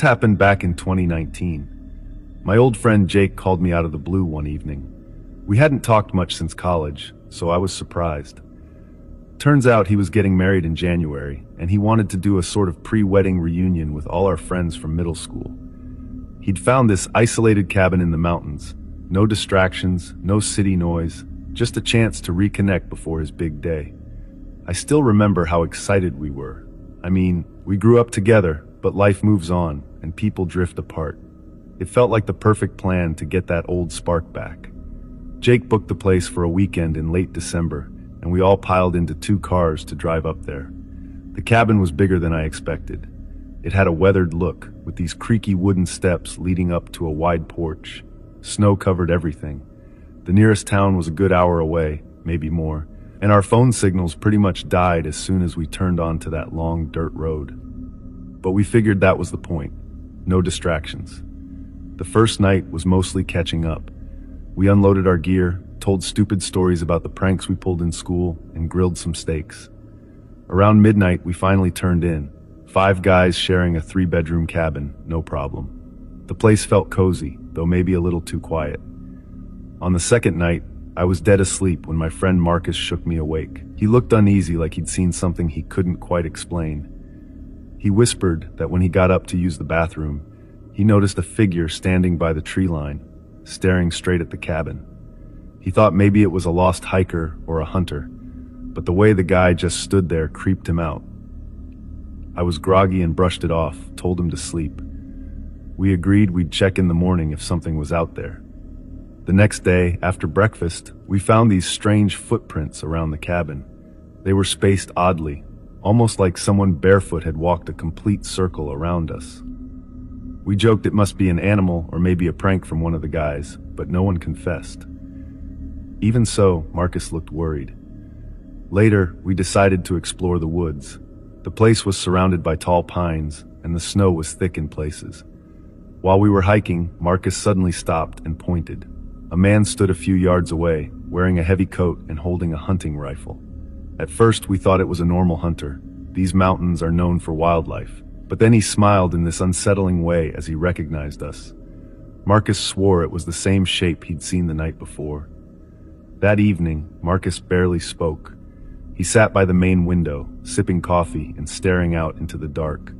This happened back in 2019. My old friend Jake called me out of the blue one evening. We hadn't talked much since college, so I was surprised. Turns out he was getting married in January, and he wanted to do a sort of pre-wedding reunion with all our friends from middle school. He'd found this isolated cabin in the mountains. No distractions, no city noise, just a chance to reconnect before his big day. I still remember how excited we were. I mean, we grew up together, but life moves on, and people drift apart. It felt like the perfect plan to get that old spark back. Jake booked the place for a weekend in late December, and we all piled into 2 cars to drive up there. The cabin was bigger than I expected. It had a weathered look, with these creaky wooden steps leading up to a wide porch. Snow covered everything. The nearest town was a good hour away, maybe more, and our phone signals pretty much died as soon as we turned onto that long dirt road. But we figured that was the point. No distractions. The first night was mostly catching up. We unloaded our gear, told stupid stories about the pranks we pulled in school, and grilled some steaks. Around midnight, we finally turned in. 5 guys sharing a 3-bedroom cabin, no problem. The place felt cozy, though maybe a little too quiet. On the second night, I was dead asleep when my friend Marcus shook me awake. He looked uneasy, like he'd seen something he couldn't quite explain. He whispered that when he got up to use the bathroom, he noticed a figure standing by the tree line, staring straight at the cabin. He thought maybe it was a lost hiker or a hunter, but the way the guy just stood there creeped him out. I was groggy and brushed it off, told him to sleep. We agreed we'd check in the morning if something was out there. The next day, after breakfast, we found these strange footprints around the cabin. They were spaced oddly, almost like someone barefoot had walked a complete circle around us. We joked it must be an animal or maybe a prank from one of the guys, but no one confessed. Even so, Marcus looked worried. Later, we decided to explore the woods. The place was surrounded by tall pines, and the snow was thick in places. While we were hiking, Marcus suddenly stopped and pointed. A man stood a few yards away, wearing a heavy coat and holding a hunting rifle. At first, we thought it was a normal hunter. These mountains are known for wildlife. But then he smiled in this unsettling way as he recognized us. Marcus swore it was the same shape he'd seen the night before. That evening, Marcus barely spoke. He sat by the main window, sipping coffee and staring out into the dark.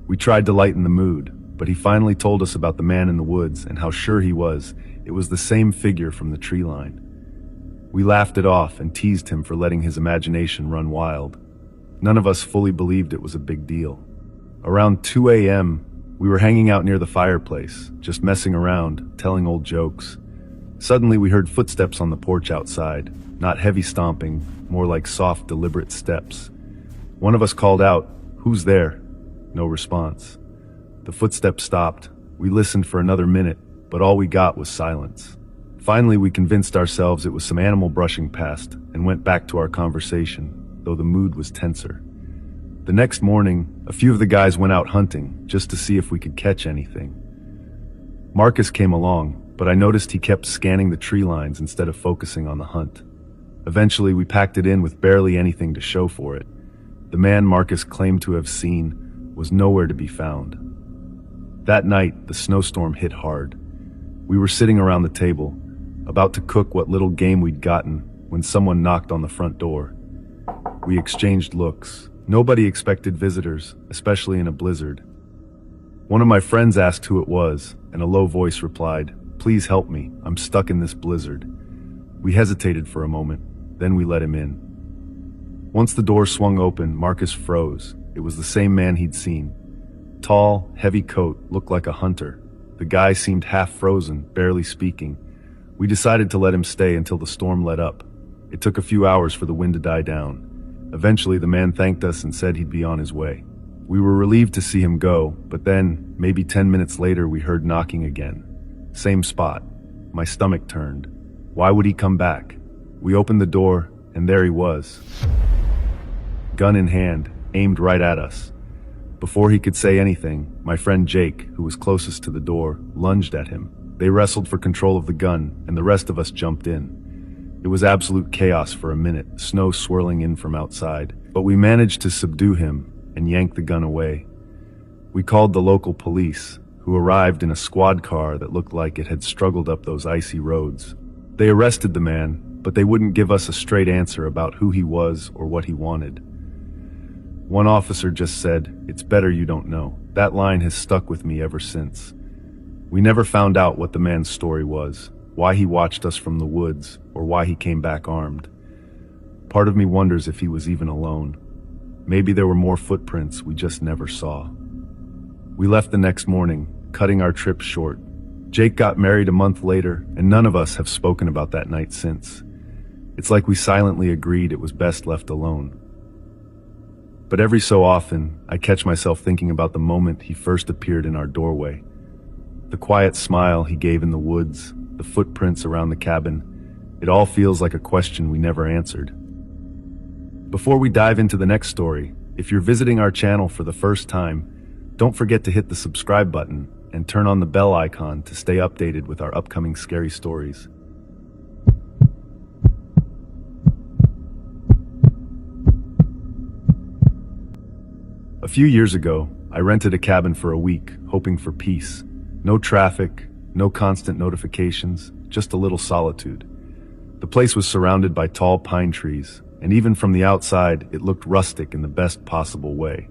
We tried to lighten the mood, but he finally told us about the man in the woods and how sure he was it was the same figure from the tree line. We laughed it off and teased him for letting his imagination run wild. None of us fully believed it was a big deal. Around 2 a.m., we were hanging out near the fireplace, just messing around, telling old jokes. Suddenly we heard footsteps on the porch outside, not heavy stomping, more like soft, deliberate steps. One of us called out, "Who's there?" No response. The footsteps stopped. We listened for another minute, but all we got was silence. Finally, we convinced ourselves it was some animal brushing past and went back to our conversation, though the mood was tenser. The next morning, a few of the guys went out hunting just to see if we could catch anything. Marcus came along, but I noticed he kept scanning the tree lines instead of focusing on the hunt. Eventually, we packed it in with barely anything to show for it. The man Marcus claimed to have seen was nowhere to be found. That night, the snowstorm hit hard. We were sitting around the table, about to cook what little game we'd gotten, when someone knocked on the front door. We exchanged looks. Nobody expected visitors, especially in a blizzard. One of my friends asked who it was, and a low voice replied, "Please help me, I'm stuck in this blizzard." We hesitated for a moment, then we let him in. Once the door swung open, Marcus froze. It was the same man he'd seen. Tall, heavy coat, looked like a hunter. The guy seemed half frozen, barely speaking. We decided to let him stay until the storm let up. It took a few hours for the wind to die down. Eventually, the man thanked us and said he'd be on his way. We were relieved to see him go, but then, maybe 10 minutes later, we heard knocking again. Same spot. My stomach turned. Why would he come back? We opened the door, and there he was. Gun in hand, aimed right at us. Before he could say anything, my friend Jake, who was closest to the door, lunged at him. They wrestled for control of the gun, and the rest of us jumped in. It was absolute chaos for a minute, snow swirling in from outside, but we managed to subdue him and yank the gun away. We called the local police, who arrived in a squad car that looked like it had struggled up those icy roads. They arrested the man, but they wouldn't give us a straight answer about who he was or what he wanted. One officer just said, "It's better you don't know." That line has stuck with me ever since. We never found out what the man's story was, why he watched us from the woods, or why he came back armed. Part of me wonders if he was even alone. Maybe there were more footprints we just never saw. We left the next morning, cutting our trip short. Jake got married a month later, and none of us have spoken about that night since. It's like we silently agreed it was best left alone. But every so often, I catch myself thinking about the moment he first appeared in our doorway. The quiet smile he gave in the woods, the footprints around the cabin, it all feels like a question we never answered. Before we dive into the next story, if you're visiting our channel for the first time, don't forget to hit the subscribe button and turn on the bell icon to stay updated with our upcoming scary stories. A few years ago, I rented a cabin for a week, hoping for peace. No traffic, no constant notifications, just a little solitude. The place was surrounded by tall pine trees, and even from the outside, it looked rustic in the best possible way.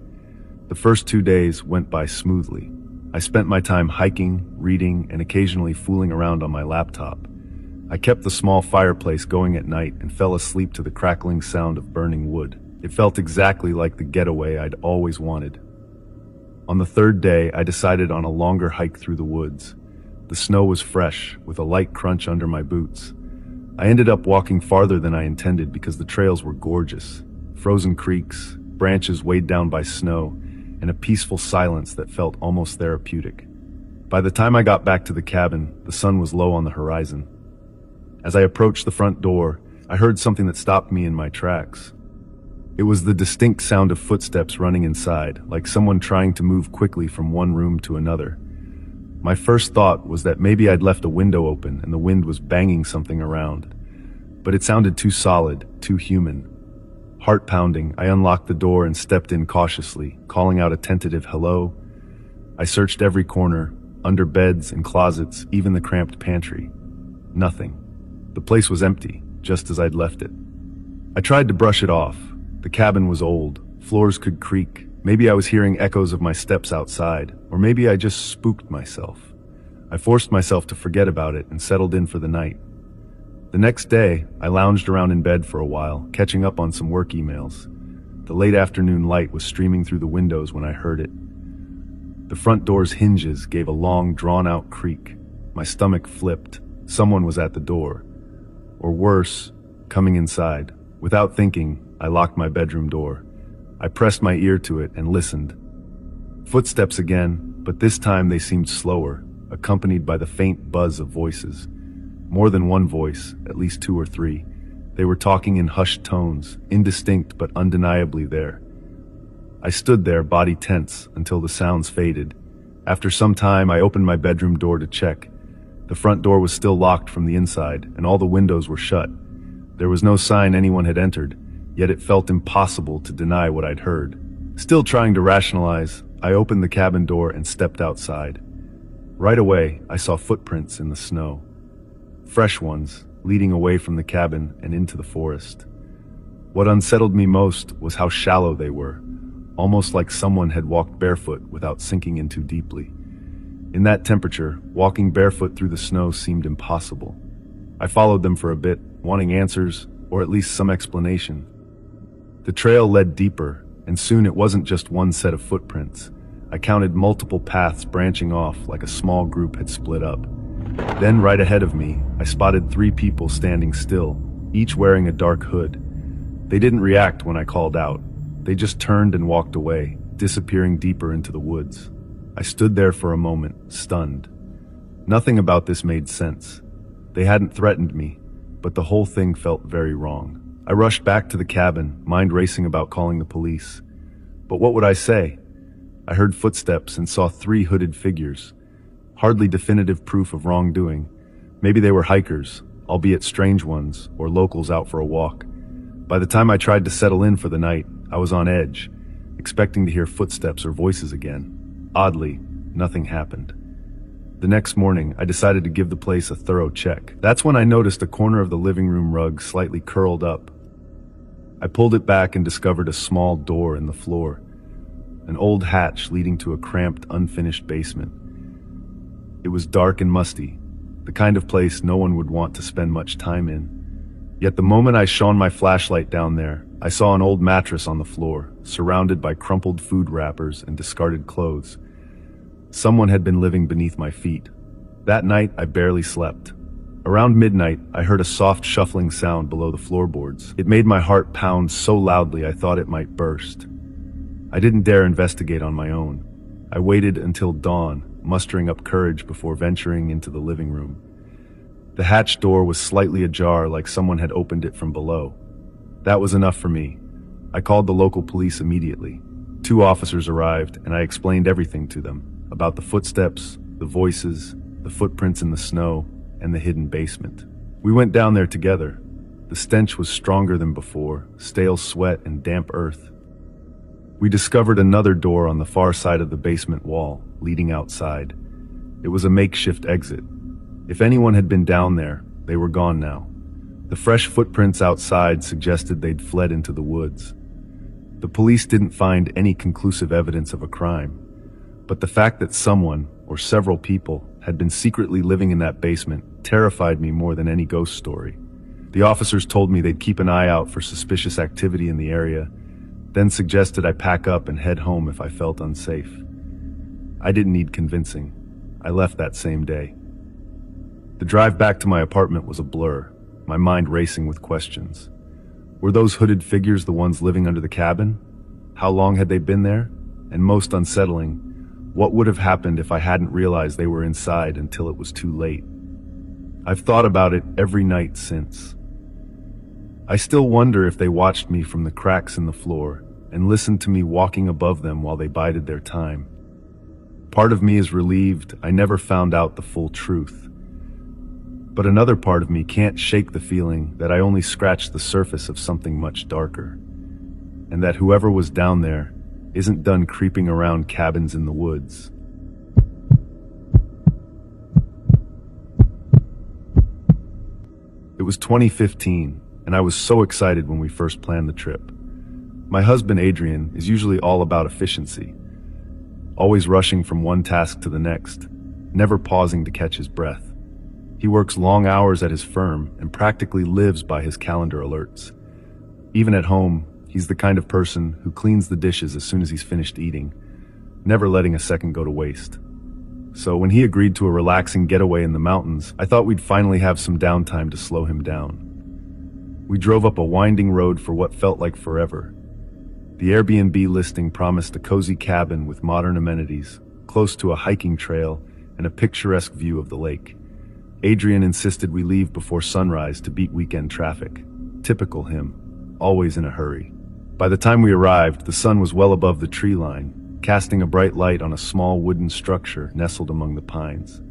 The first 2 days went by smoothly. I spent my time hiking, reading, and occasionally fooling around on my laptop. I kept the small fireplace going at night and fell asleep to the crackling sound of burning wood. It felt exactly like the getaway I'd always wanted. On the third day, I decided on a longer hike through the woods. The snow was fresh, with a light crunch under my boots. I ended up walking farther than I intended because the trails were gorgeous. Frozen creeks, branches weighed down by snow, and a peaceful silence that felt almost therapeutic. By the time I got back to the cabin, the sun was low on the horizon. As I approached the front door, I heard something that stopped me in my tracks. It was the distinct sound of footsteps running inside, like someone trying to move quickly from one room to another. My first thought was that maybe I'd left a window open and the wind was banging something around. But it sounded too solid, too human. Heart pounding, I unlocked the door and stepped in cautiously, calling out a tentative hello. I searched every corner, under beds and closets, even the cramped pantry. Nothing. The place was empty, just as I'd left it. I tried to brush it off. The cabin was old, floors could creak. Maybe I was hearing echoes of my steps outside, or maybe I just spooked myself. I forced myself to forget about it and settled in for the night. The next day, I lounged around in bed for a while, catching up on some work emails. The late afternoon light was streaming through the windows when I heard it. The front door's hinges gave a long, drawn-out creak. My stomach flipped. Someone was at the door. Or worse, coming inside. Without thinking, I locked my bedroom door. I pressed my ear to it and listened. Footsteps again, but this time they seemed slower, accompanied by the faint buzz of voices. More than one voice, at least 2 or 3. They were talking in hushed tones, indistinct but undeniably there. I stood there, body tense, until the sounds faded. After some time, I opened my bedroom door to check. The front door was still locked from the inside, and all the windows were shut. There was no sign anyone had entered, yet it felt impossible to deny what I'd heard. Still trying to rationalize, I opened the cabin door and stepped outside. Right away, I saw footprints in the snow. Fresh ones, leading away from the cabin and into the forest. What unsettled me most was how shallow they were, almost like someone had walked barefoot without sinking in too deeply. In that temperature, walking barefoot through the snow seemed impossible. I followed them for a bit, wanting answers, or at least some explanation. The trail led deeper, and soon it wasn't just one set of footprints. I counted multiple paths branching off like a small group had split up. Then, right ahead of me, I spotted 3 people standing still, each wearing a dark hood. They didn't react when I called out. They just turned and walked away, disappearing deeper into the woods. I stood there for a moment, stunned. Nothing about this made sense. They hadn't threatened me, but the whole thing felt very wrong. I rushed back to the cabin, mind racing about calling the police. But what would I say? I heard footsteps and saw 3 hooded figures. Hardly definitive proof of wrongdoing. Maybe they were hikers, albeit strange ones, or locals out for a walk. By the time I tried to settle in for the night, I was on edge, expecting to hear footsteps or voices again. Oddly, nothing happened. The next morning, I decided to give the place a thorough check. That's when I noticed a corner of the living room rug slightly curled up. I pulled it back and discovered a small door in the floor, an old hatch leading to a cramped, unfinished basement. It was dark and musty, the kind of place no one would want to spend much time in. Yet the moment I shone my flashlight down there, I saw an old mattress on the floor, surrounded by crumpled food wrappers and discarded clothes. Someone had been living beneath my feet. That night, I barely slept. Around midnight, I heard a soft shuffling sound below the floorboards. It made my heart pound so loudly I thought it might burst. I didn't dare investigate on my own. I waited until dawn, mustering up courage before venturing into the living room. The hatch door was slightly ajar, like someone had opened it from below. That was enough for me. I called the local police immediately. 2 officers arrived, and I explained everything to them, about the footsteps, the voices, the footprints in the snow, and the hidden basement. We went down there together. The stench was stronger than before, stale sweat and damp earth. We discovered another door on the far side of the basement wall, leading outside. It was a makeshift exit. If anyone had been down there, they were gone now. The fresh footprints outside suggested they'd fled into the woods. The police didn't find any conclusive evidence of a crime, but the fact that someone, or several people, had been secretly living in that basement terrified me more than any ghost story. The officers told me they'd keep an eye out for suspicious activity in the area, then suggested I pack up and head home if I felt unsafe. I didn't need convincing. I left that same day. The drive back to my apartment was a blur, my mind racing with questions. Were those hooded figures the ones living under the cabin? How long had they been there? And most unsettling, what would have happened if I hadn't realized they were inside until it was too late? I've thought about it every night since. I still wonder if they watched me from the cracks in the floor and listened to me walking above them while they bided their time. Part of me is relieved I never found out the full truth. But another part of me can't shake the feeling that I only scratched the surface of something much darker, and that whoever was down there isn't done creeping around cabins in the woods. It was 2015, and I was so excited when we first planned the trip. My husband, Adrian, is usually all about efficiency, always rushing from one task to the next, never pausing to catch his breath. He works long hours at his firm and practically lives by his calendar alerts. Even at home, he's the kind of person who cleans the dishes as soon as he's finished eating, never letting a second go to waste. So when he agreed to a relaxing getaway in the mountains, I thought we'd finally have some downtime to slow him down. We drove up a winding road for what felt like forever. The Airbnb listing promised a cozy cabin with modern amenities, close to a hiking trail and a picturesque view of the lake. Adrian insisted we leave before sunrise to beat weekend traffic. Typical him, always in a hurry. By the time we arrived, the sun was well above the tree line, casting a bright light on a small wooden structure nestled among the pines.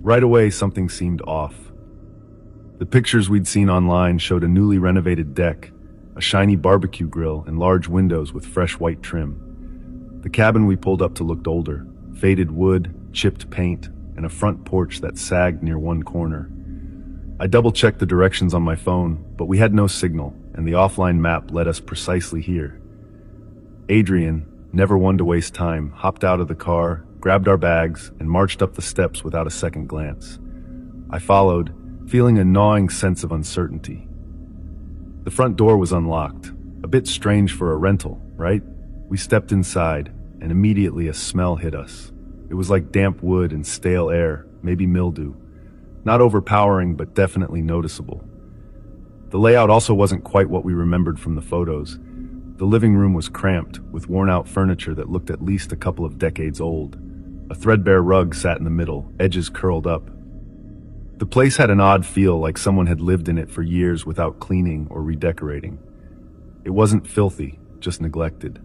Right away, something seemed off. The pictures we'd seen online showed a newly renovated deck, a shiny barbecue grill, and large windows with fresh white trim. The cabin we pulled up to looked older, faded wood, chipped paint, and a front porch that sagged near one corner. I double-checked the directions on my phone, but we had no signal, and the offline map led us precisely here. Adrian, never one to waste time, hopped out of the car, grabbed our bags, and marched up the steps without a second glance. I followed, feeling a gnawing sense of uncertainty. The front door was unlocked, a bit strange for a rental, right? We stepped inside, and immediately a smell hit us. It was like damp wood and stale air, maybe mildew. Not overpowering, but definitely noticeable. The layout also wasn't quite what we remembered from the photos. The living room was cramped, with worn-out furniture that looked at least a couple of decades old. A threadbare rug sat in the middle, edges curled up. The place had an odd feel, like someone had lived in it for years without cleaning or redecorating. It wasn't filthy, just neglected.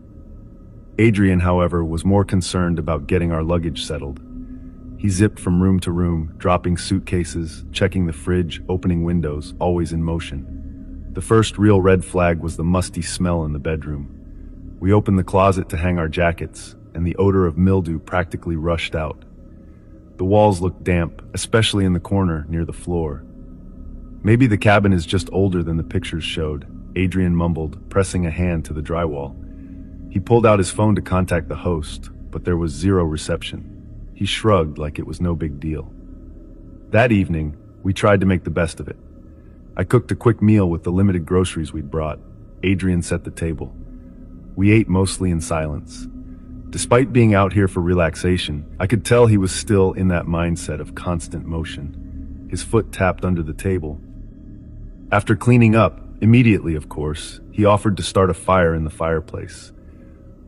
Adrian, however, was more concerned about getting our luggage settled. He zipped from room to room, dropping suitcases, checking the fridge, opening windows, always in motion. The first real red flag was the musty smell in the bedroom. We opened the closet to hang our jackets, and the odor of mildew practically rushed out. The walls looked damp, especially in the corner near the floor. Maybe the cabin is just older than the pictures showed, Adrian mumbled, pressing a hand to the drywall. He pulled out his phone to contact the host, but there was zero reception. He shrugged like it was no big deal. That evening, we tried to make the best of it. I cooked a quick meal with the limited groceries we'd brought. Adrian set the table. We ate mostly in silence. Despite being out here for relaxation, I could tell he was still in that mindset of constant motion. His foot tapped under the table. After cleaning up, immediately of course, he offered to start a fire in the fireplace.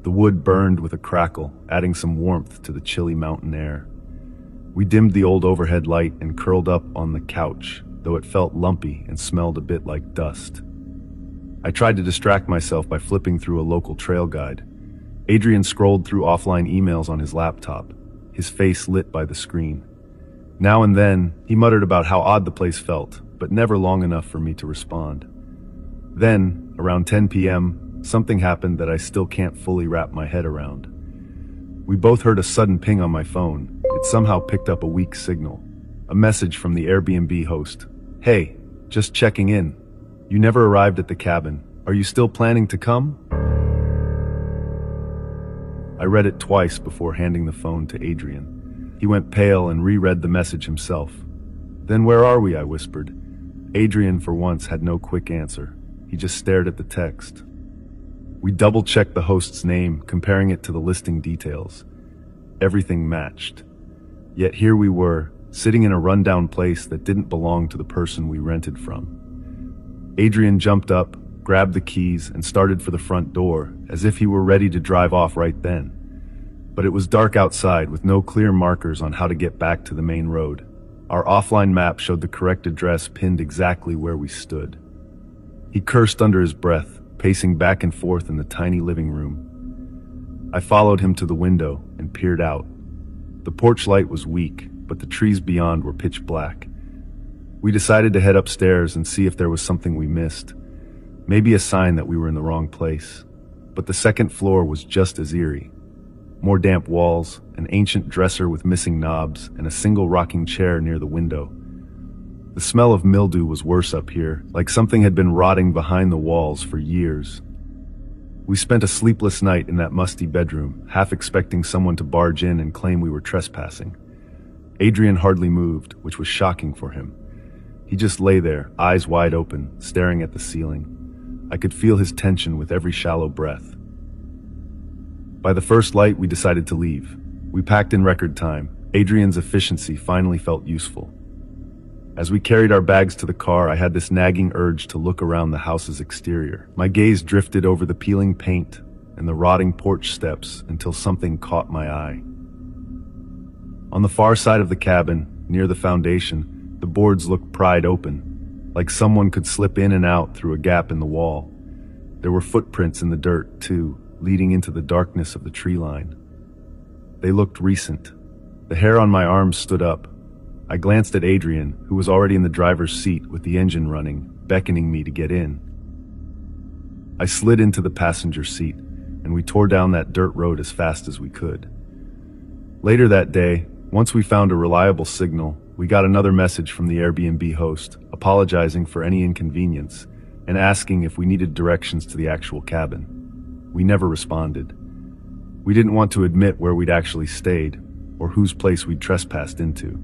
The wood burned with a crackle, adding some warmth to the chilly mountain air. We dimmed the old overhead light and curled up on the couch, though it felt lumpy and smelled a bit like dust. I tried to distract myself by flipping through a local trail guide. Adrian scrolled through offline emails on his laptop, his face lit by the screen. Now and then, he muttered about how odd the place felt, but never long enough for me to respond. Then, around 10 p.m., something happened that I still can't fully wrap my head around. We both heard a sudden ping on my phone. It somehow picked up a weak signal. A message from the Airbnb host. "Hey, just checking in. You never arrived at the cabin. Are you still planning to come?" I read it twice before handing the phone to Adrian. He went pale and reread the message himself. "Then where are we?" I whispered. Adrian, for once, had no quick answer. He just stared at the text. We double-checked the host's name, comparing it to the listing details. Everything matched. Yet here we were, sitting in a rundown place that didn't belong to the person we rented from. Adrian jumped up, grabbed the keys, and started for the front door, as if he were ready to drive off right then. But it was dark outside, with no clear markers on how to get back to the main road. Our offline map showed the correct address pinned exactly where we stood. He cursed under his breath, pacing back and forth in the tiny living room. I followed him to the window and peered out. The porch light was weak, but the trees beyond were pitch black. We decided to head upstairs and see if there was something we missed. Maybe a sign that we were in the wrong place. But the second floor was just as eerie. More damp walls, an ancient dresser with missing knobs, and a single rocking chair near the window. The smell of mildew was worse up here, like something had been rotting behind the walls for years. We spent a sleepless night in that musty bedroom, half expecting someone to barge in and claim we were trespassing. Adrian hardly moved, which was shocking for him. He just lay there, eyes wide open, staring at the ceiling. I could feel his tension with every shallow breath. By the first light, we decided to leave. We packed in record time. Adrian's efficiency finally felt useful. As we carried our bags to the car, I had this nagging urge to look around the house's exterior. My gaze drifted over the peeling paint and the rotting porch steps until something caught my eye. On the far side of the cabin, near the foundation, the boards looked pried open, like someone could slip in and out through a gap in the wall. There were footprints in the dirt, too, leading into the darkness of the tree line. They looked recent. The hair on my arms stood up. I glanced at Adrian, who was already in the driver's seat with the engine running, beckoning me to get in. I slid into the passenger seat, and we tore down that dirt road as fast as we could. Later that day, once we found a reliable signal, we got another message from the Airbnb host, apologizing for any inconvenience and asking if we needed directions to the actual cabin. We never responded. We didn't want to admit where we'd actually stayed or whose place we'd trespassed into.